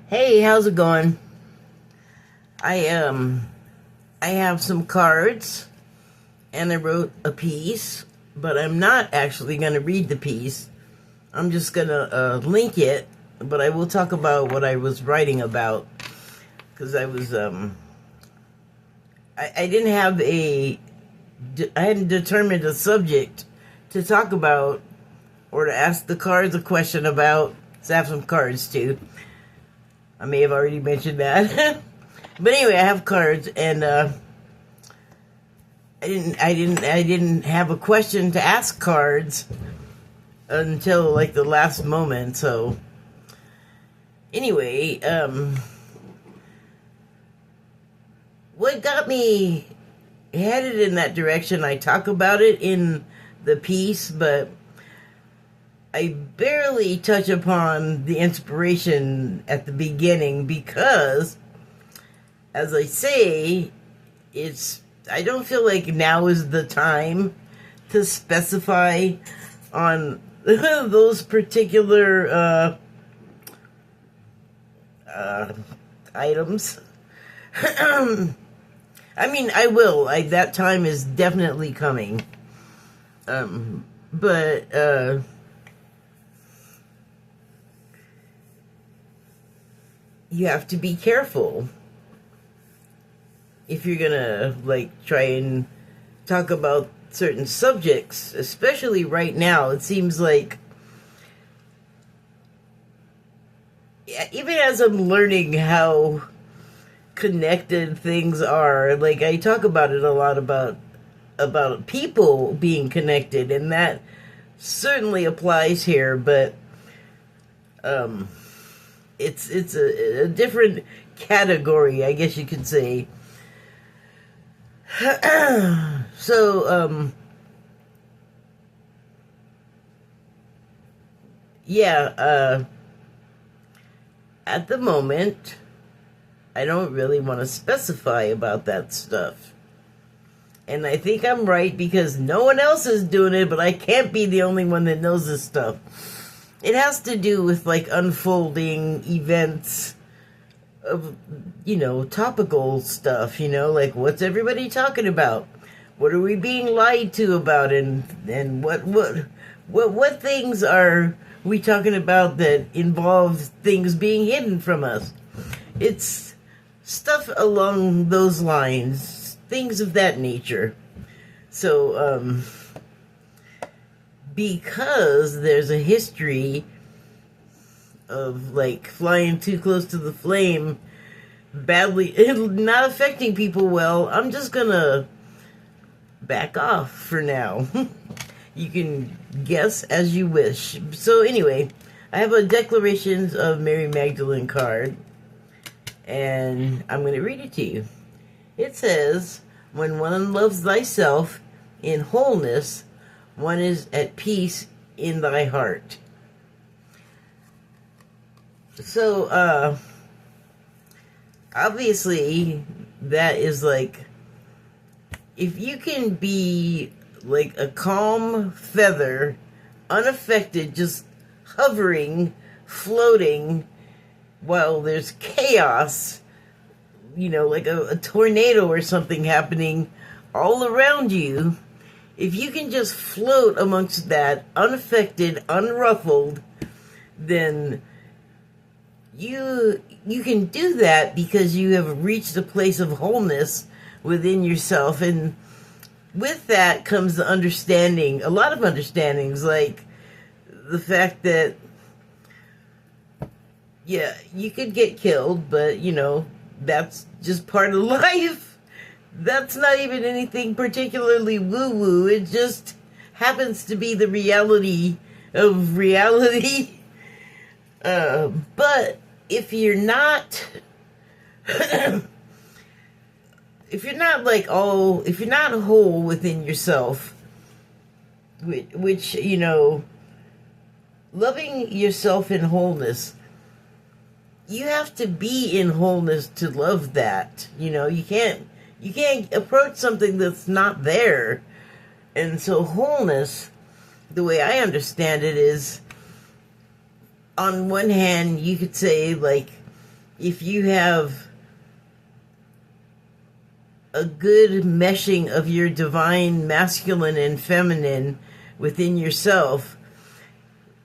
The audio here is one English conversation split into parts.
Hey, how's it going? I I have some cards and I wrote a piece, but I'm not actually going to read the piece. I'm just going to link it, but I will talk about what I was writing about because I didn't have I hadn't determined a subject to talk about or to ask the cards a question about. So I have some cards too. I may have already mentioned that. But anyway, I have cards, and I didn't have a question to ask cards until like the last moment. So anyway, what got me headed in that direction? I talk about it in the piece, but I barely touch upon the inspiration at the beginning because, as I say, I don't feel like now is the time to specify on those particular items. I mean, I will. That time is definitely coming. But you have to be careful if you're gonna try and talk about certain subjects, especially right now. It seems like even as I'm learning how connected things are, like I talk about it a lot about people being connected, and that certainly applies here, but it's a different category, I guess you could say. So yeah, at the moment I don't really want to specify about that stuff. And I think I'm right because no one else is doing it, but I can't be the only one that knows this stuff. It has to do with unfolding events of, topical stuff, like what's everybody talking about? What are we being lied to about? And what things are we talking about that involve things being hidden from us? It's stuff along those lines, things of that nature. So, because there's a history of flying too close to the flame badly not affecting people well, I'm just gonna back off for now. You can guess as you wish. So anyway, I have a Declarations of Mary Magdalene card, and I'm going to read it to you. It says, when one loves thyself in wholeness, one is at peace in thy heart. So, obviously, that is if you can be like a calm feather, unaffected, just hovering, floating, while there's chaos, like a tornado or something happening all around you, if you can just float amongst that, unaffected, unruffled, then you can do that because you have reached a place of wholeness within yourself. And with that comes the understanding, a lot of understandings, like the fact that, yeah, you could get killed, but, that's just part of life. That's not even anything particularly woo-woo. It just happens to be the reality of reality. But if you're not, if you're not whole within yourself, which loving yourself in wholeness, you have to be in wholeness to love that. You can't approach something that's not there. And so wholeness, the way I understand it, is on one hand, you could say if you have a good meshing of your divine masculine and feminine within yourself,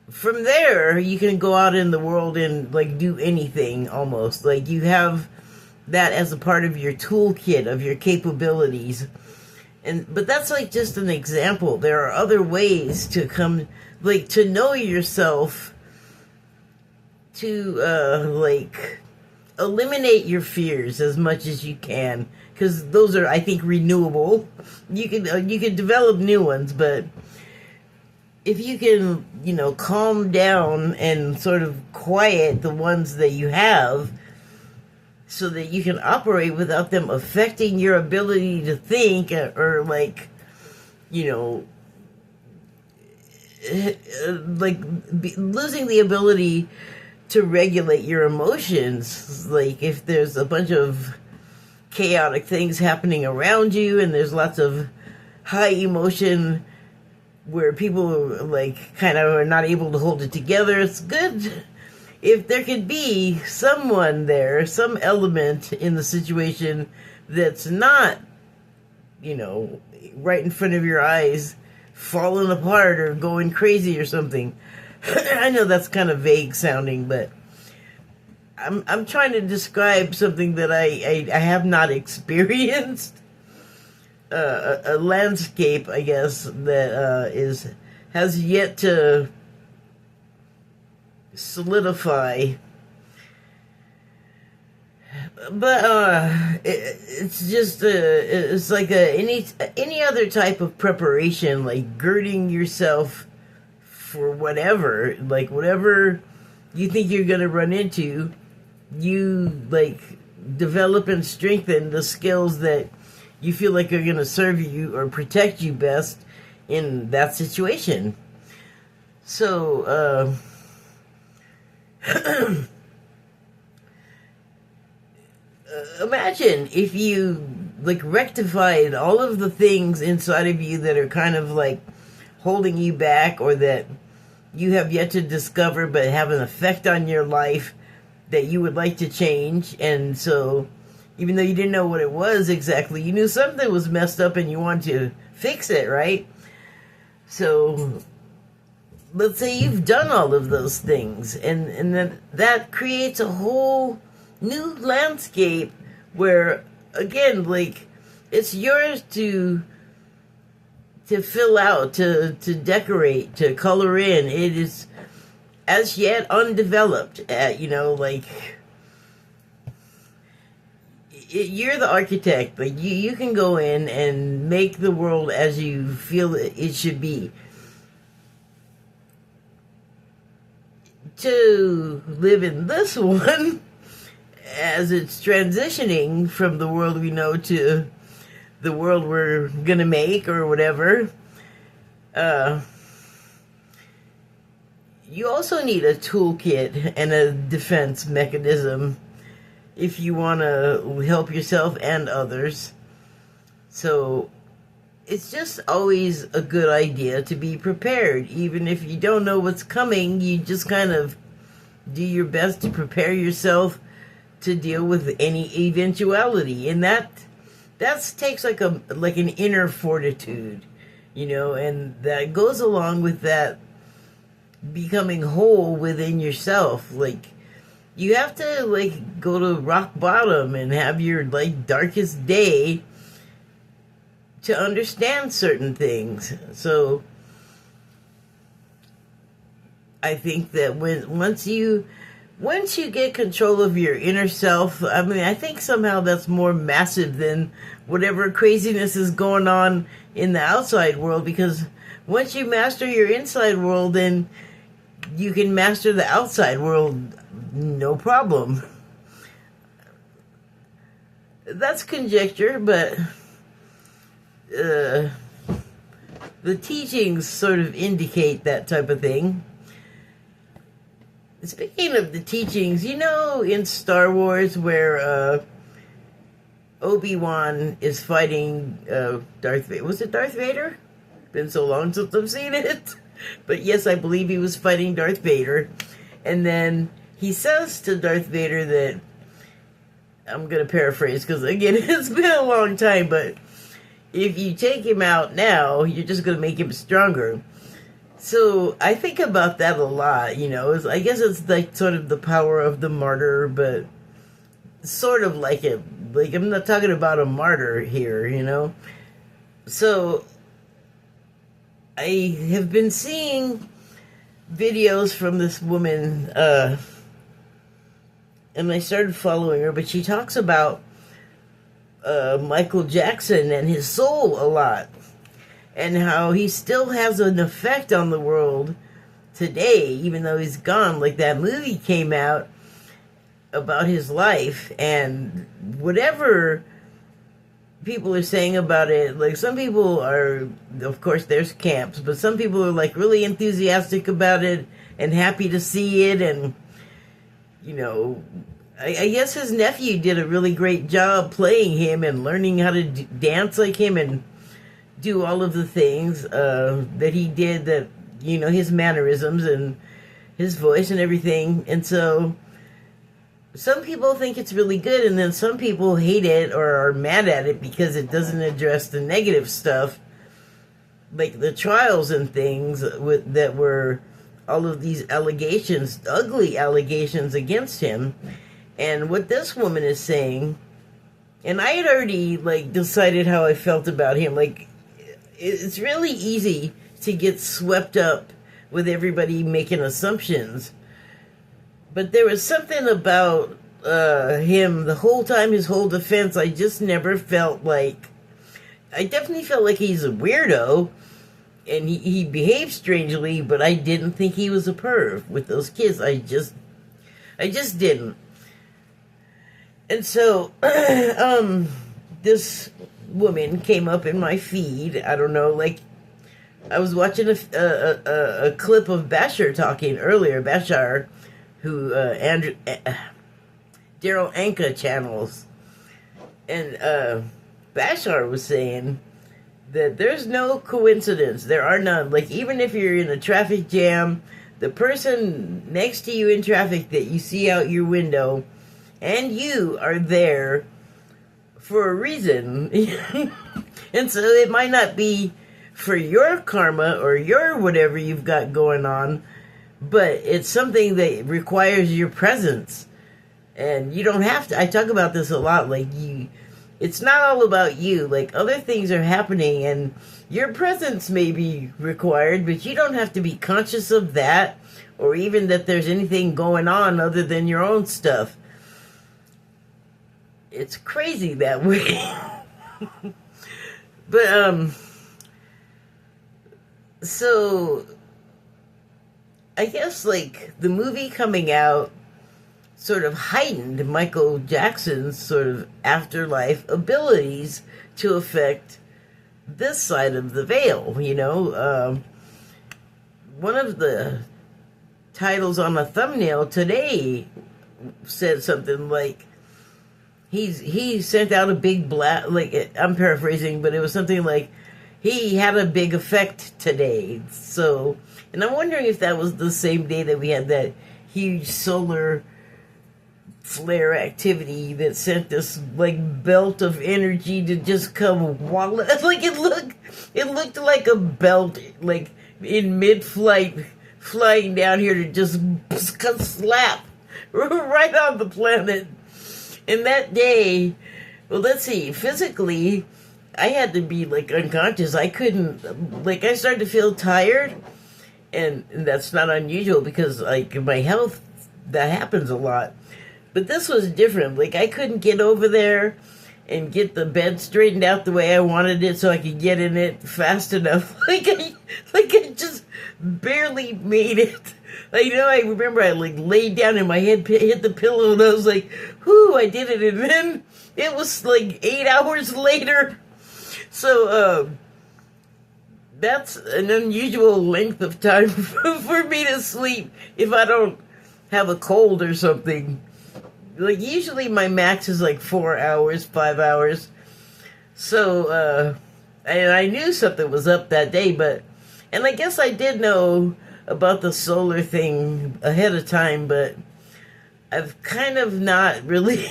from there you can go out in the world and like do anything almost. Like you have that as a part of your toolkit of your capabilities. But that's like just an example. There are other ways to come, like to know yourself, to like eliminate your fears as much as you can, because those are, I think, renewable. You can develop new ones, but if you can, calm down and sort of quiet the ones that you have, so that you can operate without them affecting your ability to think, or like, losing the ability to regulate your emotions. Like if there's a bunch of chaotic things happening around you and there's lots of high emotion where people like kind of are not able to hold it together, it's good if there could be someone there, some element in the situation that's not, right in front of your eyes, falling apart or going crazy or something. I know that's kind of vague sounding, but I'm trying to describe something that I have not experienced. A landscape, I guess, that has yet to solidify. But it's just it's like any other type of preparation, like girding yourself for whatever, like whatever you think you're gonna run into, you like develop and strengthen the skills that you feel like are gonna serve you or protect you best in that situation. So imagine if you like rectified all of the things inside of you that are kind of like holding you back, or that you have yet to discover but have an effect on your life that you would like to change. And so even though you didn't know what it was exactly, you knew something was messed up and you wanted to fix it, right? So let's say you've done all of those things, and then that creates a whole new landscape where, again, like, it's yours to fill out, to decorate, to color in. It is as yet undeveloped, you're the architect. Like, you can go in and make the world as you feel it should be. To live in this one, as it's transitioning from the world we know to the world we're gonna make or whatever, you also need a toolkit and a defense mechanism if you want to help yourself and others. So it's just always a good idea to be prepared. Even if you don't know what's coming, you just kind of do your best to prepare yourself to deal with any eventuality. And that takes like an inner fortitude, and that goes along with that becoming whole within yourself. Like, you have to like go to rock bottom and have your like darkest day to understand certain things. So I think that once you get control of your inner self, I mean, I think somehow that's more massive than whatever craziness is going on in the outside world, because once you master your inside world, then you can master the outside world, no problem. That's conjecture, but the teachings sort of indicate that type of thing. Speaking of the teachings, in Star Wars where Obi-Wan is fighting Darth Vader. Was it Darth Vader? Been so long since I've seen it. But yes, I believe he was fighting Darth Vader. And then he says to Darth Vader that I'm going to paraphrase because, again, it's been a long time, but if you take him out now, you're just going to make him stronger. So I think about that a lot, you know. I guess it's like sort of the power of the martyr, but sort of like it. Like, I'm not talking about a martyr here, you know. So I have been seeing videos from this woman, and I started following her, but she talks about Michael Jackson and his soul a lot, and how he still has an effect on the world today, even though he's gone. Like, that movie came out about his life, and whatever people are saying about it, like, some people are, of course there's camps, but some people are like really enthusiastic about it and happy to see it. And you know, I guess his nephew did a really great job playing him and learning how to dance like him and do all of the things that he did, that, you know, his mannerisms and his voice and everything. And so some people think it's really good, and then some people hate it or are mad at it because it doesn't address the negative stuff, like the trials and things that were all of these allegations, ugly allegations against him. And what this woman is saying, and I had already like decided how I felt about him. Like, it's really easy to get swept up with everybody making assumptions. But there was something about him the whole time, his whole defense. I just never felt like... I definitely felt like he's a weirdo, and he behaved strangely, but I didn't think he was a perv with those kids. I just didn't. And so, this woman came up in my feed. I don't know, like, I was watching a clip of Bashar talking earlier. Bashar, who Daryl Anka channels, and Bashar was saying that there's no coincidence. There are none. Like, even if you're in a traffic jam, the person next to you in traffic that you see out your window and you are there for a reason. And so it might not be for your karma or your whatever you've got going on, but it's something that requires your presence. And you don't have to. I talk about this a lot. Like, it's not all about you. Like, other things are happening and your presence may be required, but you don't have to be conscious of that, or even that there's anything going on other than your own stuff. It's crazy that way. But, so, I guess, like, the movie coming out sort of heightened Michael Jackson's sort of afterlife abilities to affect this side of the veil, you know. One of the titles on a thumbnail today said something like, he sent out a big blast, like, I'm paraphrasing, but it was something like, he had a big effect today. So, and I'm wondering if that was the same day that we had that huge solar flare activity that sent this like belt of energy to just come like it looked like a belt, like in mid-flight, flying down here to just slap right on the planet. And that day, well, let's see, physically I had to be like unconscious. I couldn't, like, I started to feel tired, and that's not unusual because like my health, that happens a lot. But this was different. Like, I couldn't get over there and get the bed straightened out the way I wanted it so I could get in it fast enough. Like I just barely made it. Like, you know, I remember I like laid down and my head hit the pillow and I was like, whoo, I did it. And then it was like 8 hours later. So, that's an unusual length of time for me to sleep if I don't have a cold or something. Like, usually my max is like 4 hours, 5 hours. So, and I knew something was up that day, and I guess I did know about the solar thing ahead of time, but I've kind of not really.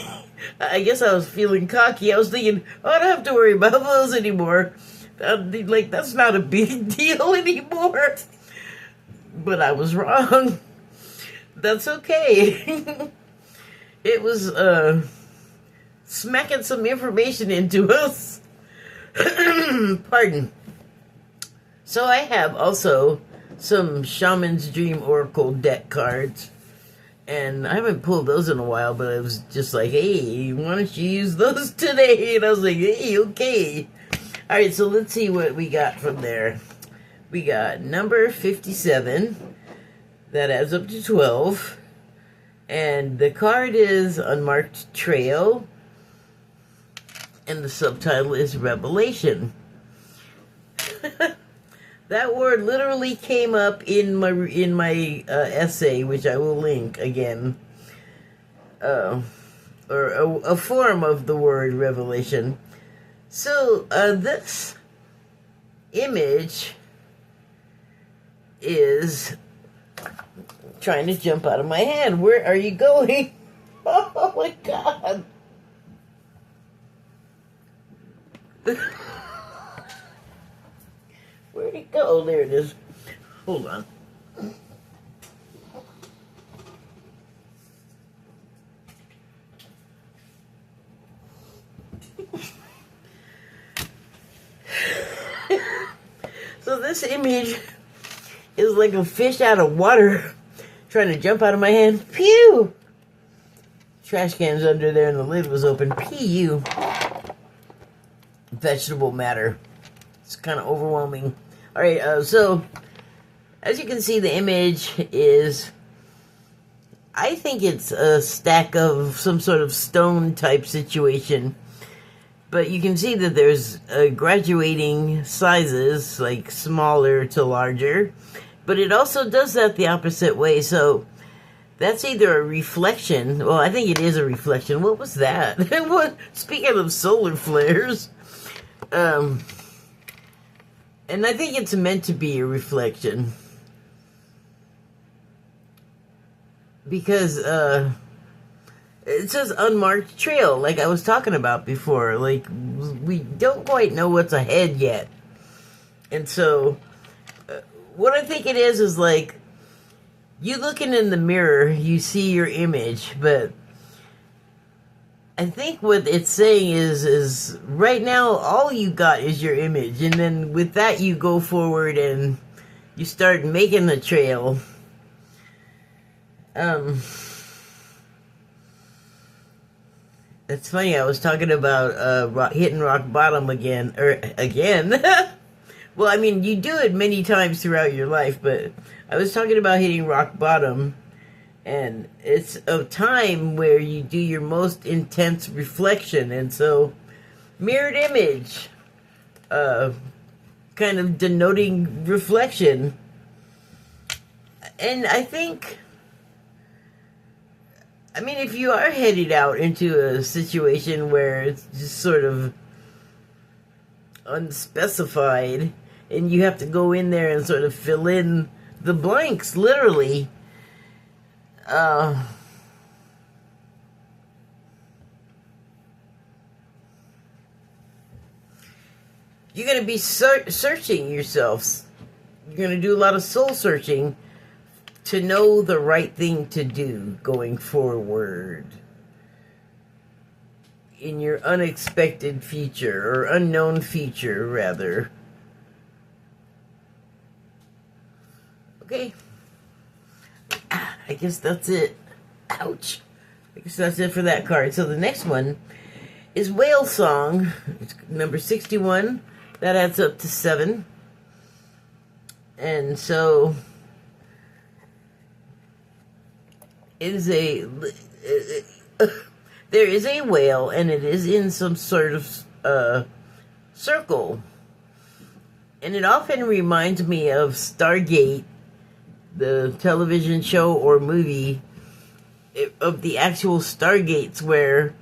I guess I was feeling cocky. I was thinking, oh, I don't have to worry about those anymore. Like, that's not a big deal anymore. But I was wrong. That's okay. It was smacking some information into us. Pardon. So I have also some Shaman's Dream Oracle deck cards. And I haven't pulled those in a while, but I was just like, hey, why don't you use those today? And I was like, hey, okay. All right, so let's see what we got from there. We got number 57. That adds up to 12. And the card is Unmarked Trail. And the subtitle is Revelation. That word literally came up in my essay, which I will link again. Or a form of the word revelation. So, this image is trying to jump out of my hand. Where are you going? Oh my God. Where'd it go? Oh, there it is. Hold on. So this image is like a fish out of water trying to jump out of my hand. Pew! Trash can's under there and the lid was open. Pew! Vegetable matter. It's kind of overwhelming. Alright, so as you can see, the image is, I think it's a stack of some sort of stone type situation. But you can see that there's graduating sizes, like smaller to larger. But it also does that the opposite way. So that's either a reflection. Well, I think it is a reflection. What was that? Speaking of solar flares. And I think it's meant to be a reflection. Because, it says unmarked trail, like I was talking about before. Like, we don't quite know what's ahead yet. And so, what I think it is like, you looking in the mirror, you see your image, but I think what it's saying is right now, all you got is your image. And then with that, you go forward and you start making the trail. It's funny, I was talking about hitting rock bottom again. Well, I mean, you do it many times throughout your life, but I was talking about hitting rock bottom, and it's a time where you do your most intense reflection, and so mirrored image, kind of denoting reflection. And I think, I mean, if you are headed out into a situation where it's just sort of unspecified, and you have to go in there and sort of fill in the blanks, literally, you're going to be searching yourselves. You're going to do a lot of soul searching to know the right thing to do going forward in your unexpected future, or unknown future, rather. Okay. I guess that's it. Ouch. I guess that's it for that card. So the next one is Whale Song. It's number 61. That adds up to 7. And so it is there is a whale, and it is in some sort of circle. And it often reminds me of Stargate, the television show or movie, of the actual Stargates, where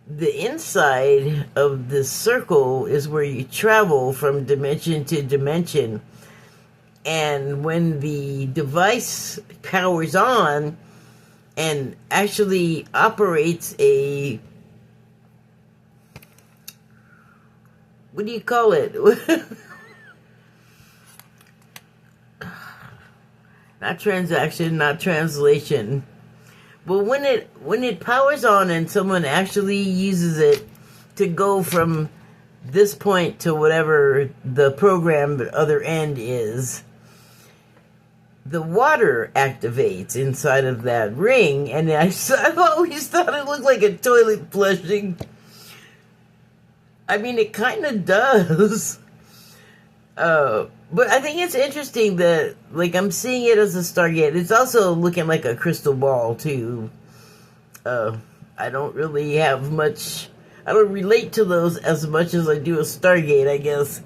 the inside of the circle is where you travel from dimension to dimension. And when the device powers on, and actually operates a, what do you call it? Not transaction, not translation. But when it powers on and someone actually uses it to go from this point to whatever the program other end is, the water activates inside of that ring, and I've always thought it looked like a toilet flushing. I mean, it kind of does. But I think it's interesting that, like, I'm seeing it as a Stargate. It's also looking like a crystal ball, too. I don't really have much... I don't relate to those as much as I do a Stargate, I guess.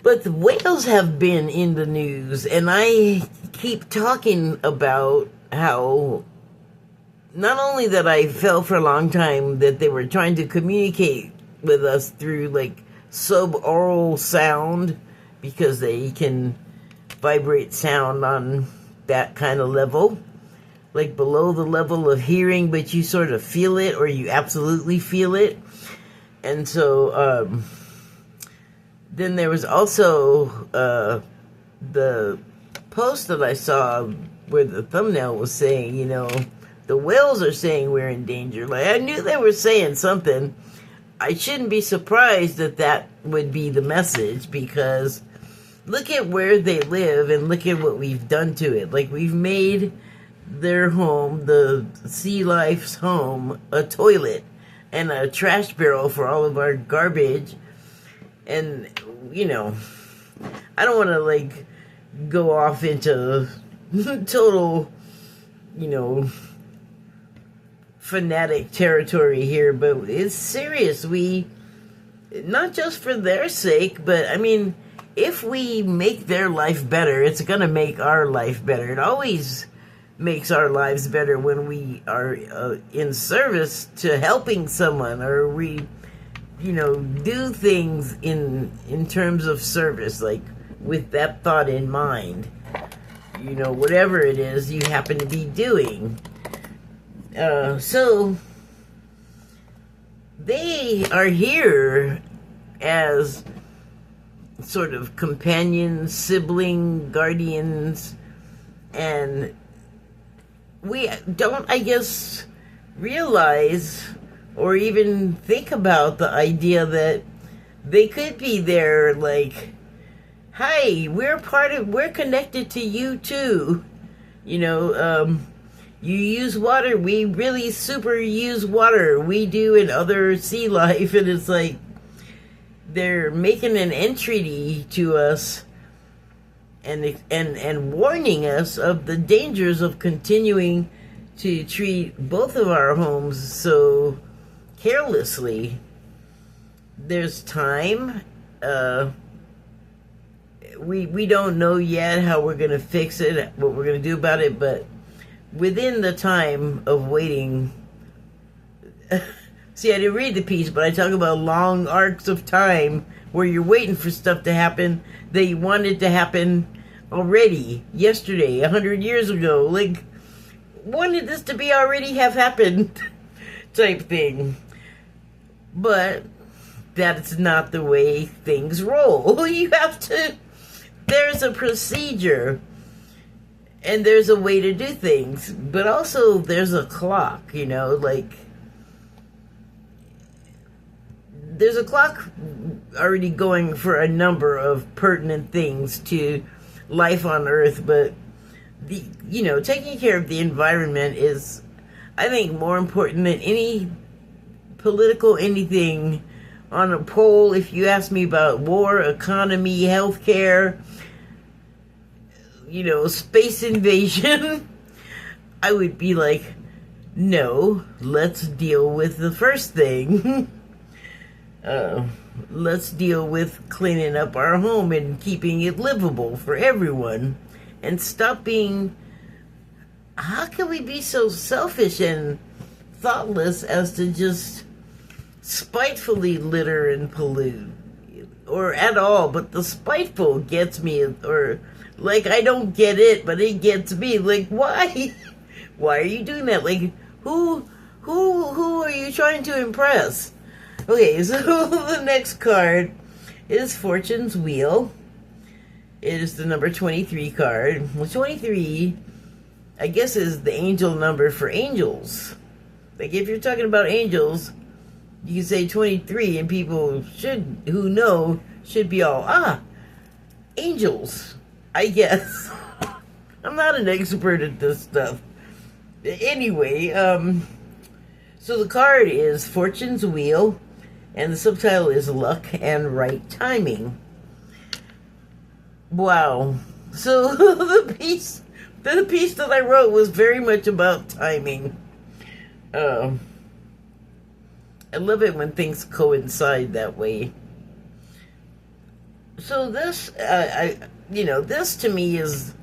But the whales have been in the news, and I keep talking about how... Not only that I felt for a long time that they were trying to communicate with us through, like, suboral sound, because they can vibrate sound on that kind of level, like below the level of hearing, but you sort of feel it, or you absolutely feel it. And so then there was also the post that I saw where the thumbnail was saying, you know, the whales are saying we're in danger. Like, I knew they were saying something. I shouldn't be surprised that that would be the message, because look at where they live and look at what we've done to it. Like, we've made their home, the sea life's home, a toilet and a trash barrel for all of our garbage. And, you know, I don't want to, like, go off into total, you know, fanatic territory here, but it's serious. We, not just for their sake, but I mean, if we make their life better, it's gonna make our life better. It always makes our lives better when we are in service to helping someone, or we, you know, do things in terms of service, like with that thought in mind, you know, whatever it is you happen to be doing. So they are here as sort of companions, sibling, guardians, and we don't, I guess, realize or even think about the idea that they could be there, like, hi, we're connected to you too. You know, you use water, we really super use water. We do in other sea life, and it's like they're making an entreaty to us and warning us of the dangers of continuing to treat both of our homes so carelessly. There's time. We don't know yet how we're going to fix it, what we're going to do about it, but within the time of waiting... See, I didn't read the piece, but I talk about long arcs of time where you're waiting for stuff to happen that you wanted to happen already, yesterday, 100 years ago. Like, wanted this to be already have happened type thing. But that's not the way things roll. You have to... There's a procedure. And there's a way to do things. But also, there's a clock, you know, like... There's a clock already going for a number of pertinent things to life on Earth, but you know, taking care of the environment is, I think, more important than any political anything on a poll. If you ask me about war, economy, healthcare, you know, space invasion, I would be like, no, let's deal with the first thing. Let's deal with cleaning up our home and keeping it livable for everyone. And stop being... How can we be so selfish and thoughtless as to just spitefully litter and pollute? Or at all, but the spiteful gets me. Or, like, I don't get it, but it gets me. Like, why? Why are you doing that? Like, who are you trying to impress? Okay, so the next card is Fortune's Wheel. It is the number 23 card. Well, 23, I guess, is the angel number for angels. Like, if you're talking about angels, you can say 23, and people who know should be all, angels, I guess. I'm not an expert at this stuff. Anyway, so the card is Fortune's Wheel, and the subtitle is Luck and Right Timing. Wow. So the piece that I wrote was very much about timing. I love it when things coincide that way. So this, this to me is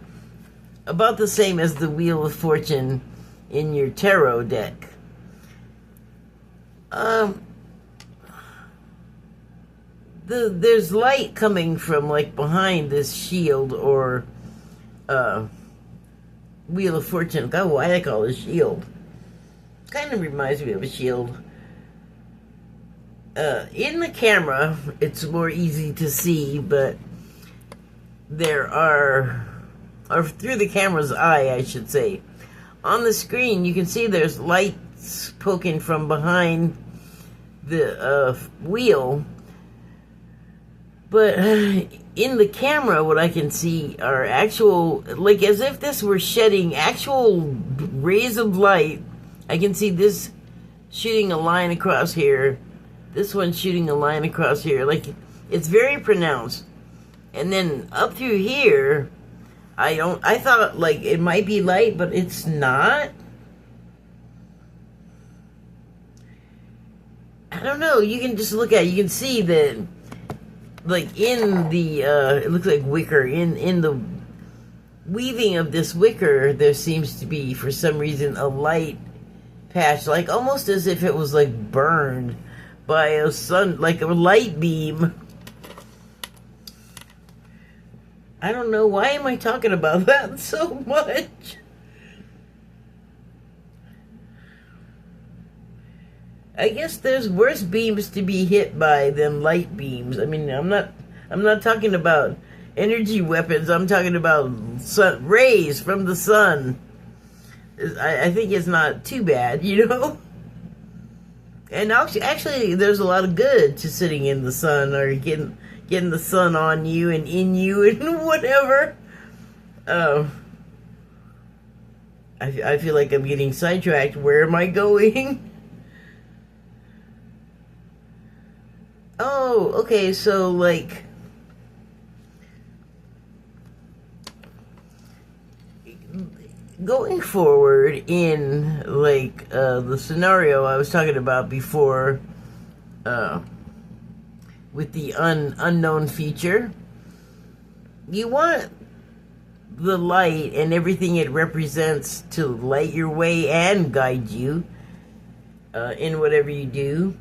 about the same as the Wheel of Fortune in your tarot deck. There's light coming from like behind this shield or Wheel of Fortune. God, why do I call it a shield? Kind of reminds me of a shield. In the camera, it's more easy to see, but there are, or through the camera's eye, I should say. On the screen, you can see there's lights poking from behind the wheel. But in the camera, what I can see are actual, like as if this were shedding actual rays of light. I can see this shooting a line across here. This one shooting a line across here. Like, it's very pronounced. And then up through here, I thought like it might be light, but it's not. I don't know. You can just look at it. You can see that, like, in the, it looks like wicker. In the weaving of this wicker, there seems to be, for some reason, a light patch. Like, almost as if it was, like, burned by a sun, like a light beam. I don't know. Why am I talking about that so much? I guess there's worse beams to be hit by than light beams. I mean, I'm not talking about energy weapons. I'm talking about rays from the sun. I think it's not too bad, you know? And actually, there's a lot of good to sitting in the sun or getting the sun on you and in you and whatever. I feel like I'm getting sidetracked. Where am I going? Oh, okay, so, like, going forward in, like, the scenario I was talking about before, with the unknown feature, you want the light and everything it represents to light your way and guide you in whatever you do.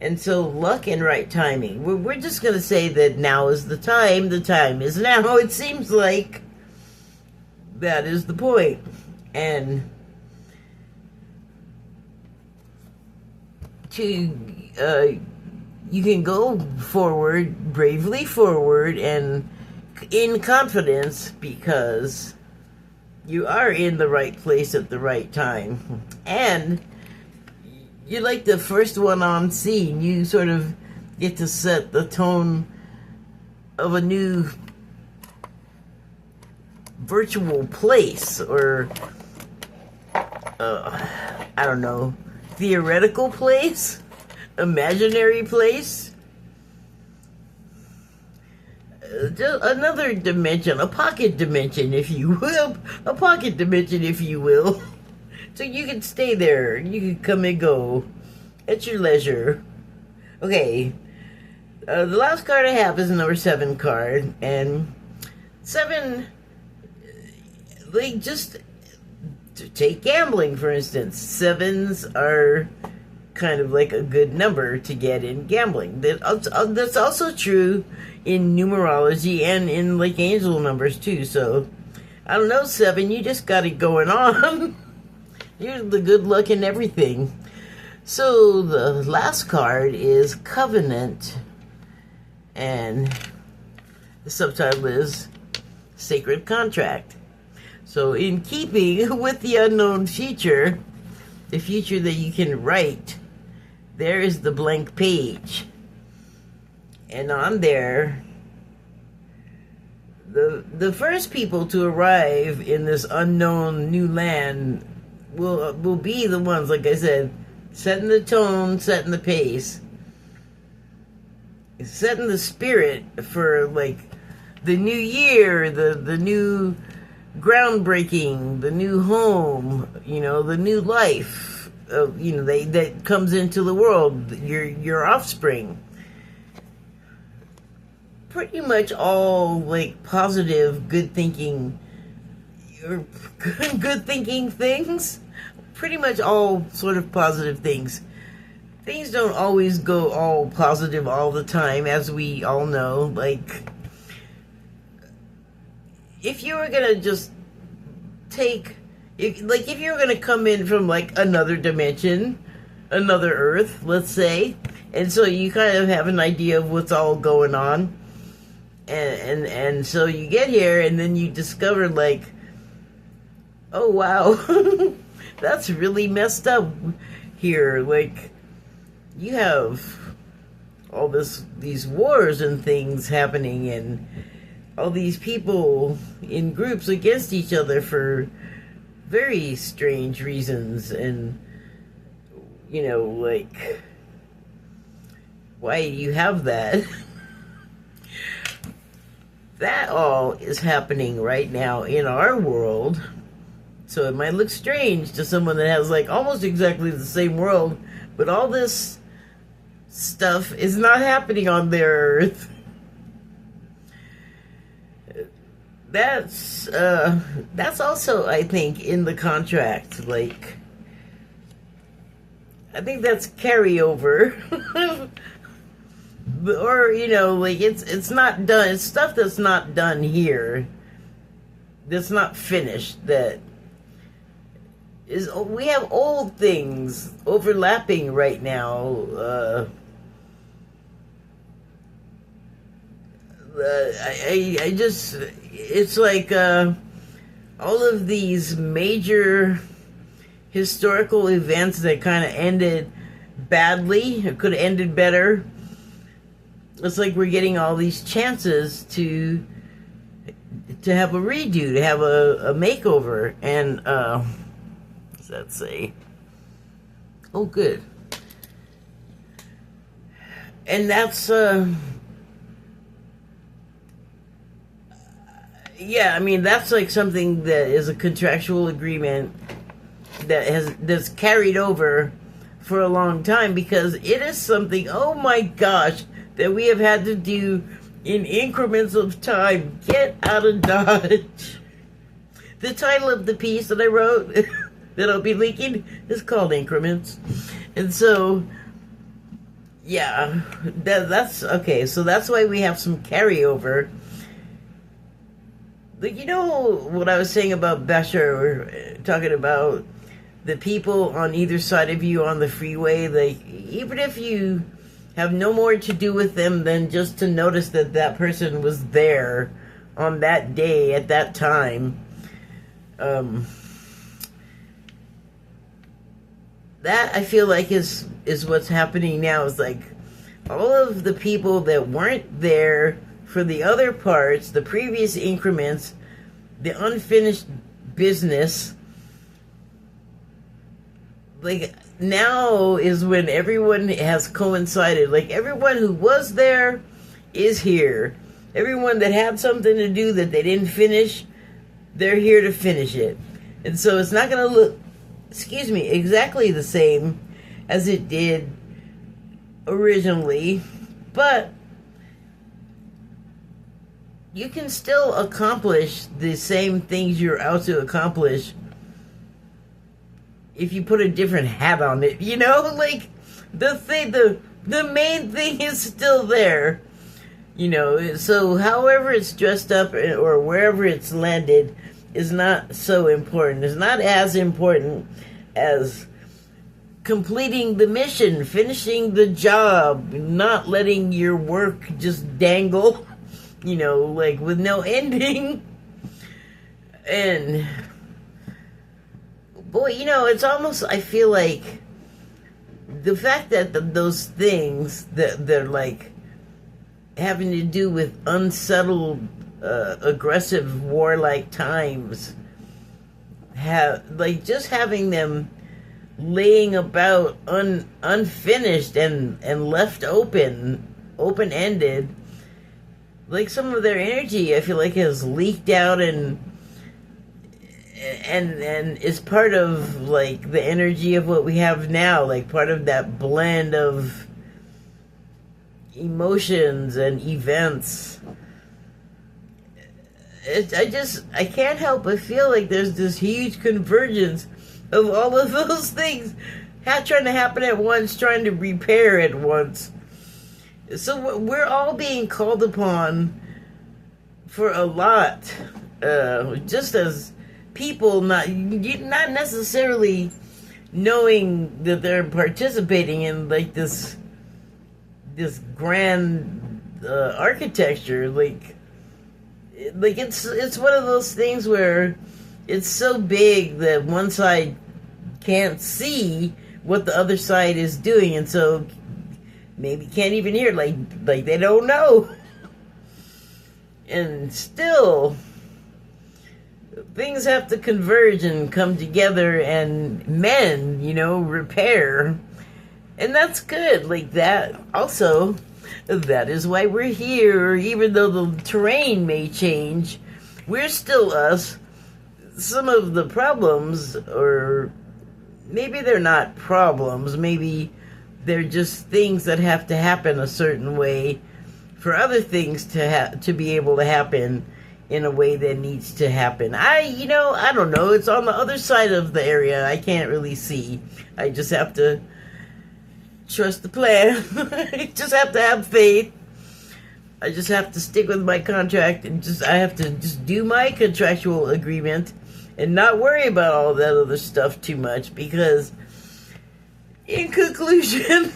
And so, luck and right timing. We're just going to say that now is the time. The time is now. It seems like that is the point. And you can go forward, bravely forward, and in confidence because you are in the right place at the right time. And you're like the first one on scene. You sort of get to set the tone of a new virtual place, or I don't know, theoretical place, imaginary place, another dimension, a pocket dimension, if you will, So you can stay there. You can come and go at your leisure. Okay. The last card I have is number 7 card. And 7, like, just to take gambling, for instance. 7s are kind of like a good number to get in gambling. That's also true in numerology and in, like, angel numbers, too. So, I don't know, 7, you just got it going on. Here's the good luck and everything. So the last card is Covenant, and the subtitle is Sacred Contract. So in keeping with the unknown future, the future that you can write, there is the blank page. And on there, the first people to arrive in this unknown new land will be the ones, like I said, setting the tone, setting the pace, setting the spirit for like the new year, the new groundbreaking, the new home, the new life, that comes into the world, your offspring. Pretty much all like positive, good thinking things. Pretty much all sort of positive things. Things don't always go all positive all the time, as we all know. Like, if you were gonna just if you were gonna come in from like another dimension, another Earth, let's say, and so you kind of have an idea of what's all going on, and so you get here, and then you discover like, oh wow, that's really messed up here. Like, you have all these wars and things happening, and all these people in groups against each other for very strange reasons, and like, why do you have that? That all is happening right now in our world. So it might look strange to someone that has like almost exactly the same world, but all this stuff is not happening on their Earth. That's also, I think, in the contract. Like, I think that's carryover. Or, like, it's not done. It's stuff that's not done here. That's not finished. We have old things overlapping right now. It's like all of these major historical events that kind of ended badly, or could have ended better. It's like we're getting all these chances to have a redo, to have a makeover, and what does that say? Oh, good. And that's yeah, I mean, that's like something that is a contractual agreement that's carried over for a long time, because it is something, oh my gosh, that we have had to do in increments of time. Get out of Dodge. The title of the piece that I wrote that I'll be linking is called Increments. And so, yeah, that's okay. So that's why we have some carryover. Like, what I was saying about Basher, talking about the people on either side of you on the freeway, like, even if you have no more to do with them than just to notice that person was there on that day at that time, that I feel like is what's happening now. Is like all of the people that weren't there for the other parts, the previous increments, the unfinished business, like, now is when everyone has coincided. Like, everyone who was there is here. Everyone that had something to do that they didn't finish, they're here to finish it. And so it's not going to look, exactly the same as it did originally, but you can still accomplish the same things you're out to accomplish if you put a different hat on it, like the main thing is still there, so however it's dressed up or wherever it's landed is not so important. It's not as important as completing the mission, finishing the job, not letting your work just dangle, like with no ending. And boy, it's almost, I feel like the fact that those things that they're like having to do with unsettled, aggressive, warlike times, just having them laying about unfinished and left open-ended, like some of their energy, I feel like, has leaked out and is part of like the energy of what we have now, like part of that blend of emotions and events. I can't help but feel like there's this huge convergence of all of those things trying to happen at once, trying to repair at once. So we're all being called upon for a lot, just as people, not necessarily knowing that they're participating in like this grand architecture. Like it's one of those things where it's so big that one side can't see what the other side is doing, and so maybe can't even hear, like they don't know. And still, things have to converge and come together and mend, repair. And that's good. Like that. Also, that is why we're here. Even though the terrain may change, we're still us. Some of the problems, or maybe they're not problems, maybe they're just things that have to happen a certain way for other things to be able to happen in a way that needs to happen. I don't know. It's on the other side of the area. I can't really see. I just have to trust the plan. I just have to have faith. I just have to stick with my contract and I have to just do my contractual agreement and not worry about all that other stuff too much, because in conclusion,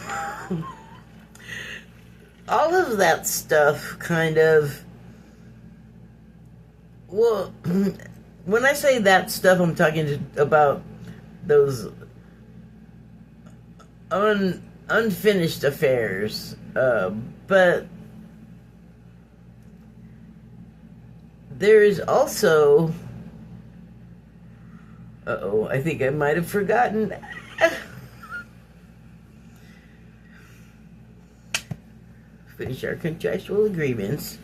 all of that stuff kind of, well, when I say that stuff, I'm talking about those unfinished affairs, but there is also, I think I might have forgotten. Finish our contractual agreements.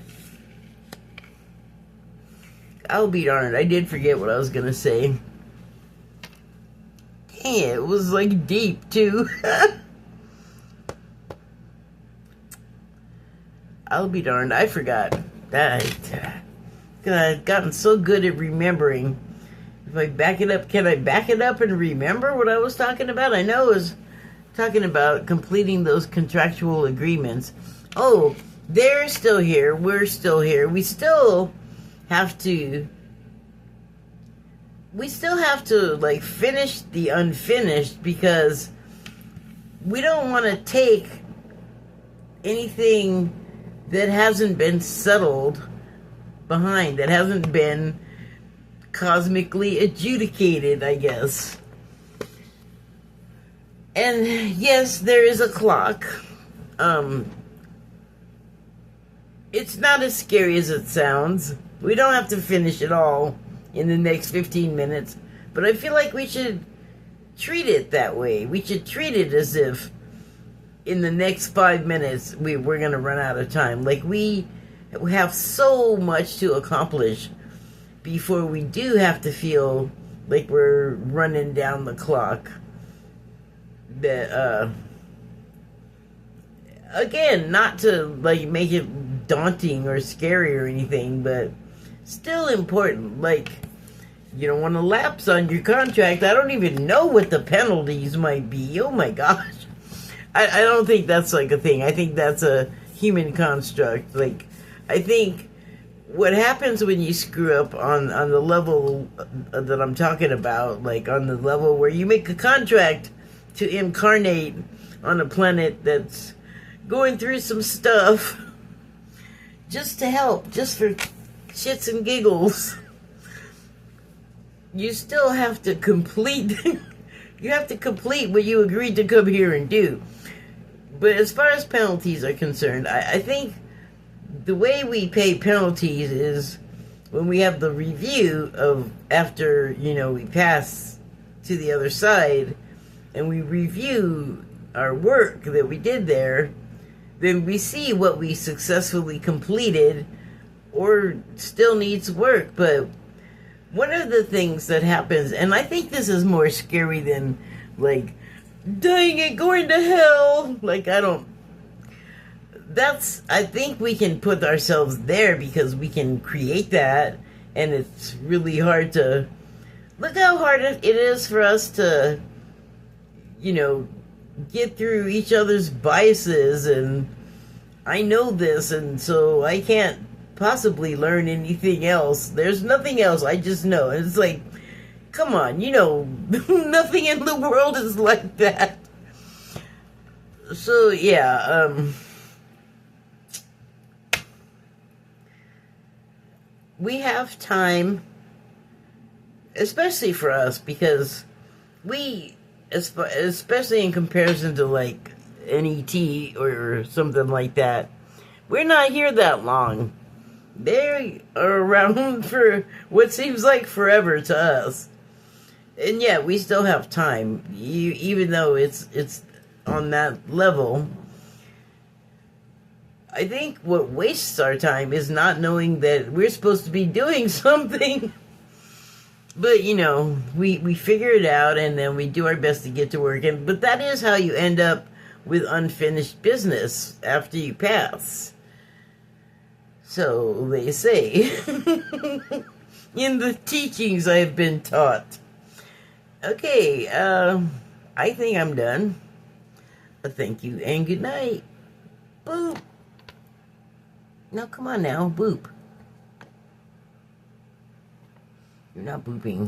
I'll be darned, I did forget what I was gonna say. Dang it was like deep too. I'll be darned, I forgot. I've gotten so good at remembering. If I back it up, can I back it up and remember what I was talking about? I know I was talking about completing those contractual agreements. Oh, they're still here. We're still here. We still have to like finish the unfinished, because we don't want to take anything that hasn't been settled behind, that hasn't been cosmically adjudicated, I guess. And yes, there is a clock. It's not as scary as it sounds. We don't have to finish it all in the next 15 minutes, but I feel like we should treat it that way. We should treat it as if in the next 5 minutes we're going to run out of time. Like we have so much to accomplish before we do have to feel like we're running down the clock. That again, not to like make it daunting or scary or anything, but still important. Like, you don't want to lapse on your contract. I don't even know what the penalties might be. Oh my gosh. I don't think that's like a thing. I think that's a human construct. Like, I think what happens when you screw up on the level that I'm talking about, like on the level where you make a contract to incarnate on a planet that's going through some stuff just to help, just for shits and giggles, you still have to complete you have to complete what you agreed to come here and do. But as far as penalties are concerned, I think the way we pay penalties is when we have the review of after, we pass to the other side and we review our work that we did there, then we see what we successfully completed or still needs work. But one of the things that happens, and I think this is more scary than, like, dang it, going to hell. Like, I think we can put ourselves there because we can create that, and it's really hard to, look how hard it is for us to, get through each other's biases, and I know this, and so I can't possibly learn anything else. There's nothing else, I just know. And it's like, come on, nothing in the world is like that. So, yeah, we have time, especially for us, because we, especially in comparison to, like, NET or something like that, we're not here that long. They are around for what seems like forever to us. And yeah, we still have time, even though it's on that level. I think what wastes our time is not knowing that we're supposed to be doing something. But, we figure it out, and then we do our best to get to work. But that is how you end up with unfinished business after you pass. So they say in the teachings I've been taught. Okay, I think I'm done. Thank you and good night. Boop. Now, come on now, boop. You're not booping.